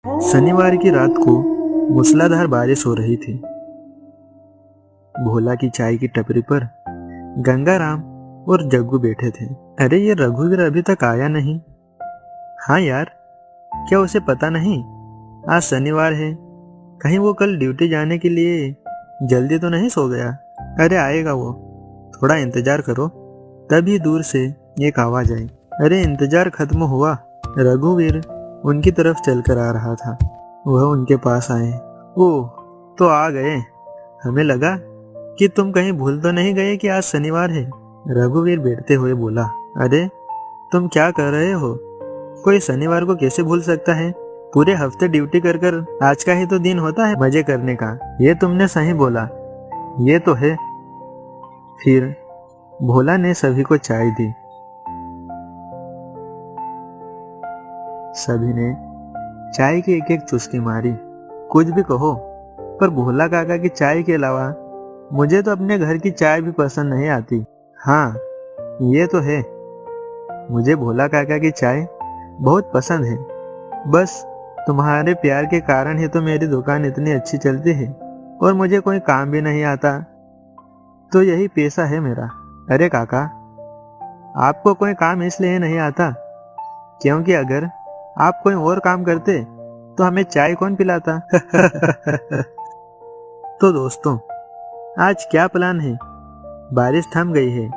शनिवार की रात को मूसलाधार बारिश हो रही थी। भोला की चाय की टपरी पर गंगाराम और जग्गू बैठे थे। अरे ये रघुवीर अभी तक आया नहीं। हाँ यार, क्या उसे पता नहीं आज शनिवार है? कहीं वो कल ड्यूटी जाने के लिए जल्दी तो नहीं सो गया? अरे आएगा वो, थोड़ा इंतजार करो। तभी दूर से एक आवाज आई। अरे इंतजार खत्म हुआ। रघुवीर उनकी तरफ चलकर आ रहा था। वह उनके पास आए। ओह, तो आ गए। हमें लगा कि तुम कहीं भूल तो नहीं गए कि आज शनिवार है। रघुवीर बैठते हुए बोला। अरे तुम क्या कर रहे हो? कोई शनिवार को कैसे भूल सकता है? पूरे हफ्ते ड्यूटी कर कर आज का ही तो दिन होता है मजे करने का। ये तुमने सही बोला, ये तो है। फिर भोला ने सभी को चाय दी। सभी ने चाय की एक एक चुस्की मारी। कुछ भी कहो, पर भोला काका की चाय के अलावा मुझे तो अपने घर की चाय भी पसंद नहीं आती। हाँ, ये तो है, मुझे भोला काका की चाय बहुत पसंद है। बस तुम्हारे प्यार के कारण ही तो मेरी दुकान इतनी अच्छी चलती है और मुझे कोई काम भी नहीं आता, तो यही पेशा है मेरा। अरे काका, आपको कोई काम इसलिए नहीं आता क्योंकि अगर आप कोई और काम करते तो हमें चाय कौन पिलाता? तो दोस्तों, आज क्या प्लान है? बारिश थम गई है,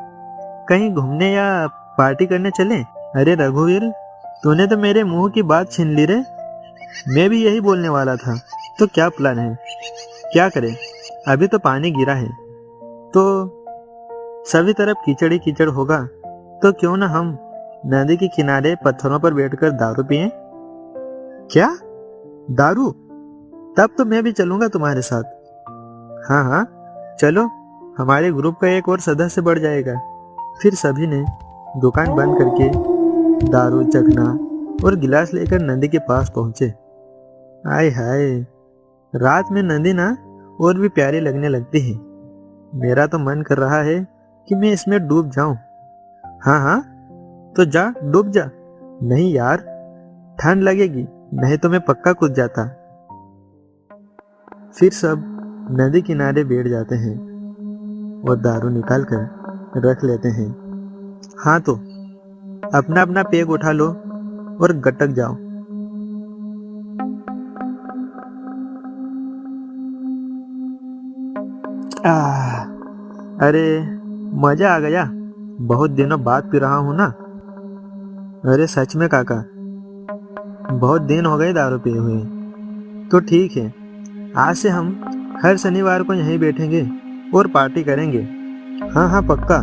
कहीं घूमने या पार्टी करने चले? अरे रघुवीर, तूने तो मेरे मुंह की बात छीन ली रे। मैं भी यही बोलने वाला था। तो क्या प्लान है? क्या करें? अभी तो पानी गिरा है तो सभी तरफ कीचड़ ही कीचड़ होगा, तो क्यों ना हम नदी के किनारे पत्थरों पर बैठकर दारू पिएं? क्या दारू? तब तो मैं भी चलूंगा तुम्हारे साथ। हाँ हाँ चलो, हमारे ग्रुप का एक और सदस्य बढ़ जाएगा। फिर सभी ने दुकान बंद करके दारू, चखना और गिलास लेकर नदी के पास पहुंचे। आय हाय, रात में नदी ना और भी प्यारी लगने लगती है। मेरा तो मन कर रहा है कि मैं इसमें डूब जाऊं। हाँ हाँ, तो जा डूब जा। नहीं यार, ठंड लगेगी, नहीं तो मैं पक्का कूद जाता। फिर सब नदी किनारे बैठ जाते हैं और दारू निकाल कर रख लेते हैं। हाँ तो अपना अपना पेग उठा लो और गटक जाओ। अरे मजा आ गया, बहुत दिनों बाद पी रहा हूं ना। अरे सच में काका, बहुत दिन हो गए दारू पिए हुए। तो ठीक है, आज से हम हर शनिवार को यहीं बैठेंगे और पार्टी करेंगे। हाँ हाँ पक्का,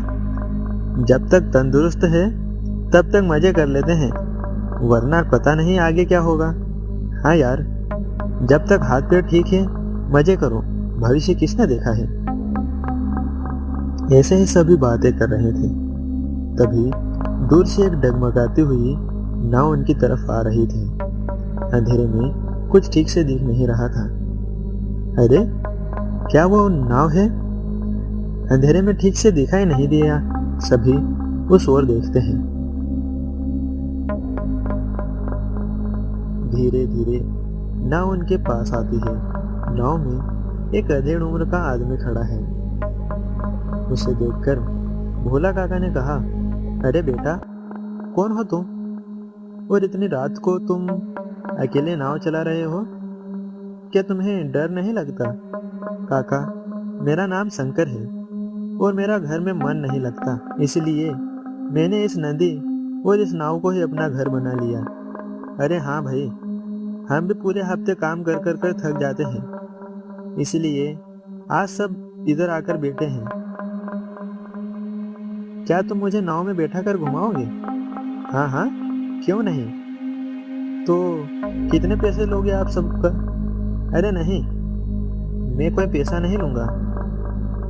जब तक तंदुरुस्त है तब तक मजे कर लेते हैं, वरना पता नहीं आगे क्या होगा। हाँ यार, जब तक हाथ पैर ठीक है मजे करो, भविष्य किसने देखा है। ऐसे ही सभी बातें कर रहे थे। तभी दूर से एक डगमगाती हुई नाव उनकी तरफ आ रही थी। अंधेरे में कुछ ठीक से दिख नहीं रहा था। अरे क्या वो नाव है? अंधेरे में ठीक से दिखाई नहीं दिया। सभी उस ओर देखते हैं। धीरे धीरे नाव उनके पास आती है। नाव में एक अधेड़ उम्र का आदमी खड़ा है। उसे देखकर भोला काका ने कहा, अरे बेटा, कौन हो तुम और इतनी रात को तुम अकेले नाव चला रहे हो? क्या तुम्हें डर नहीं लगता? काका, मेरा नाम शंकर है और मेरा घर में मन नहीं लगता, इसलिए मैंने इस नदी और इस नाव को ही अपना घर बना लिया। अरे हाँ भाई, हम भी पूरे हफ्ते काम कर कर कर थक जाते हैं, इसलिए आज सब इधर आकर बैठे हैं। क्या तुम मुझे नाव में बैठा कर घुमाओगे? हाँ हाँ, क्यों नहीं। तो कितने पैसे लोगे आप सबका? अरे नहीं, मैं कोई पैसा नहीं लूंगा,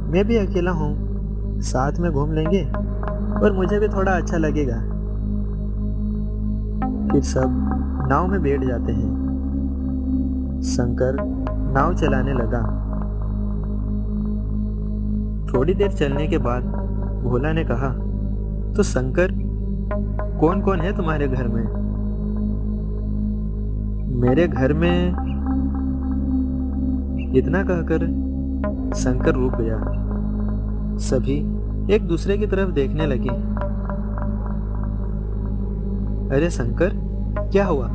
मैं भी अकेला हूँ, साथ में घूम लेंगे और मुझे भी थोड़ा अच्छा लगेगा। फिर सब नाव में बैठ जाते हैं। शंकर नाव चलाने लगा। थोड़ी देर चलने के बाद भोला ने कहा, तो शंकर, कौन कौन है तुम्हारे घर में? मेरे घर में, इतना कहकर शंकर रुक गया। सभी एक दूसरे की तरफ देखने लगे। अरे शंकर, क्या हुआ?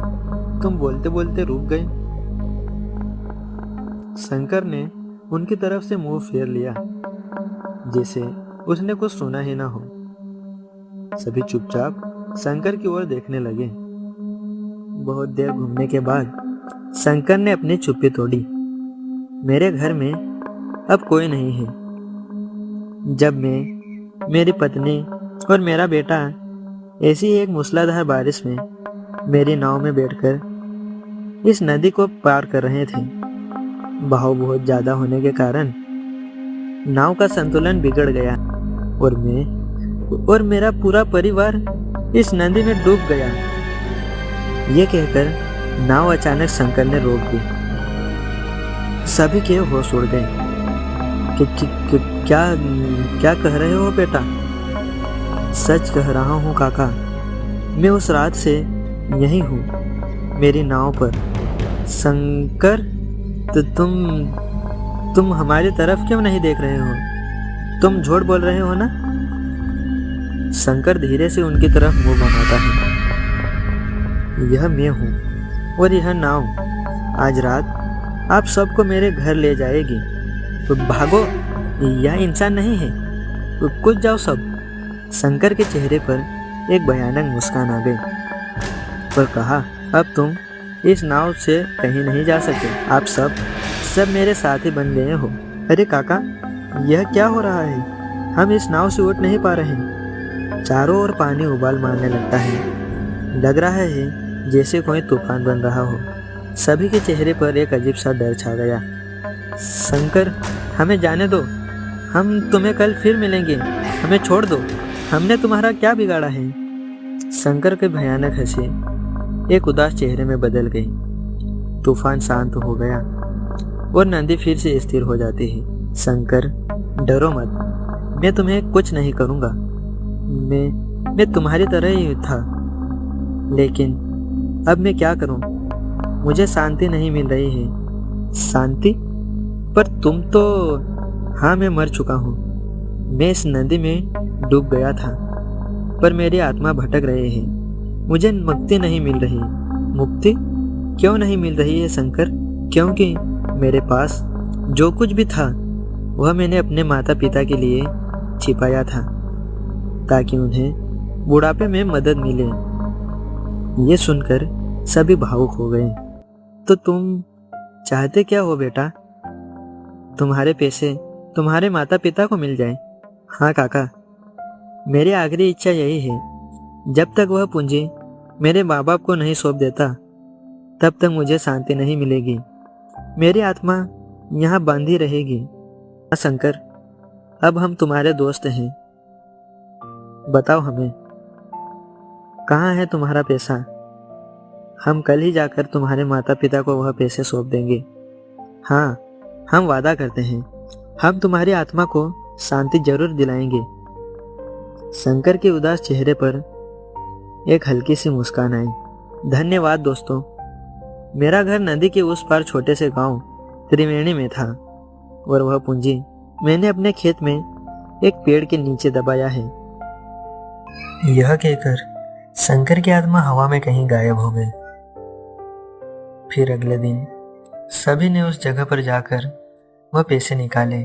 तुम बोलते बोलते रुक गए। शंकर ने उनकी तरफ से मुंह फेर लिया, जैसे उसने कुछ सुना ही ना हो। सभी चुपचाप शंकर की ओर देखने लगे। बहुत देर घूमने के बाद शंकर ने अपनी चुप्पी तोड़ी। मेरे घर में अब कोई नहीं है। जब मैं, मेरी पत्नी और मेरा बेटा ऐसी एक मूसलाधार बारिश में मेरी नाव में बैठकर इस नदी को पार कर रहे थे। बहाव बहुत ज्यादा होने के कारण नाव का संतुलन बिगड़ गया और मैं और मेरा पूरा परिवार इस नदी में डूब गया। ये कहकर नाव अचानक शंकर ने रोक दी। सभी के होश उड़ गए। क्या क्या कह रहे हो बेटा? सच कह रहा हूँ काका, मैं उस रात से यही हूँ, मेरी नाव पर। शंकर, तो तुम हमारी तरफ क्यों नहीं देख रहे हो? तुम झूठ बोल रहे हो ना? शंकर धीरे से उनकी तरफ मुंह बनाता है। यह मैं हूँ और यह नाव आज रात आप सबको मेरे घर ले जाएगी। तो भागो, यह इंसान नहीं है, तो कूद जाओ सब। शंकर के चेहरे पर एक भयानक मुस्कान आ गई और कहा, अब तुम इस नाव से कहीं नहीं जा सकते। आप सब मेरे साथी बन गए हो। अरे काका, यह क्या हो रहा है? हम इस नाव से उठ नहीं पा रहे। चारों ओर पानी उबाल मारने लगता है। लग रहा है जैसे कोई तूफान बन रहा हो। सभी के चेहरे पर एक अजीब सा डर छा गया। शंकर, हमें जाने दो, हम तुम्हें कल फिर मिलेंगे, हमें छोड़ दो, हमने तुम्हारा क्या बिगाड़ा है? शंकर के भयानक हंसी एक उदास चेहरे में बदल गई। तूफान शांत हो गया और नदी फिर से स्थिर हो जाती है। शंकर, डरो मत, मैं तुम्हें कुछ नहीं करूंगा। मैं तुम्हारी तरह ही था, लेकिन अब मैं क्या करूं? मुझे शांति नहीं मिल रही है। शांति? पर तुम तो। हाँ, मैं मर चुका हूँ। मैं इस नदी में डूब गया था, पर मेरी आत्मा भटक रही है। मुझे मुक्ति नहीं मिल रही। मुक्ति क्यों नहीं मिल रही है शंकर? क्योंकि मेरे पास जो कुछ भी था वह मैंने अपने माता पिता के लिए छिपाया था, ताकि उन्हें बुढ़ापे में मदद मिले। ये सुनकर सभी भावुक हो गए। तो तुम चाहते क्या हो बेटा? तुम्हारे पैसे तुम्हारे माता पिता को मिल जाए। हाँ काका, मेरी आखिरी इच्छा यही है। जब तक वह पूंजी मेरे माँ बाप को नहीं सौंप देता, तब तक मुझे शांति नहीं मिलेगी। मेरी आत्मा यहाँ बंधी रहेगी। हाँ शंकर, अब हम तुम्हारे दोस्त हैं। बताओ हमें, कहाँ है तुम्हारा पैसा? हम कल ही जाकर तुम्हारे माता पिता को वह पैसे सौंप देंगे। हाँ, हम वादा करते हैं, हम तुम्हारी आत्मा को शांति जरूर दिलाएंगे। शंकर के उदास चेहरे पर एक हल्की सी मुस्कान आई। धन्यवाद दोस्तों। मेरा घर नदी के उस पार छोटे से गांव त्रिवेणी में था, और वह पूंजी मैंने अपने खेत में एक पेड़ के नीचे दबाया है। यह कहकर शंकर की आत्मा हवा में कहीं गायब हो गई। फिर अगले दिन सभी ने उस जगह पर जाकर वह पैसे निकाले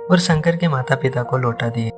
और शंकर के माता पिता को लौटा दिए।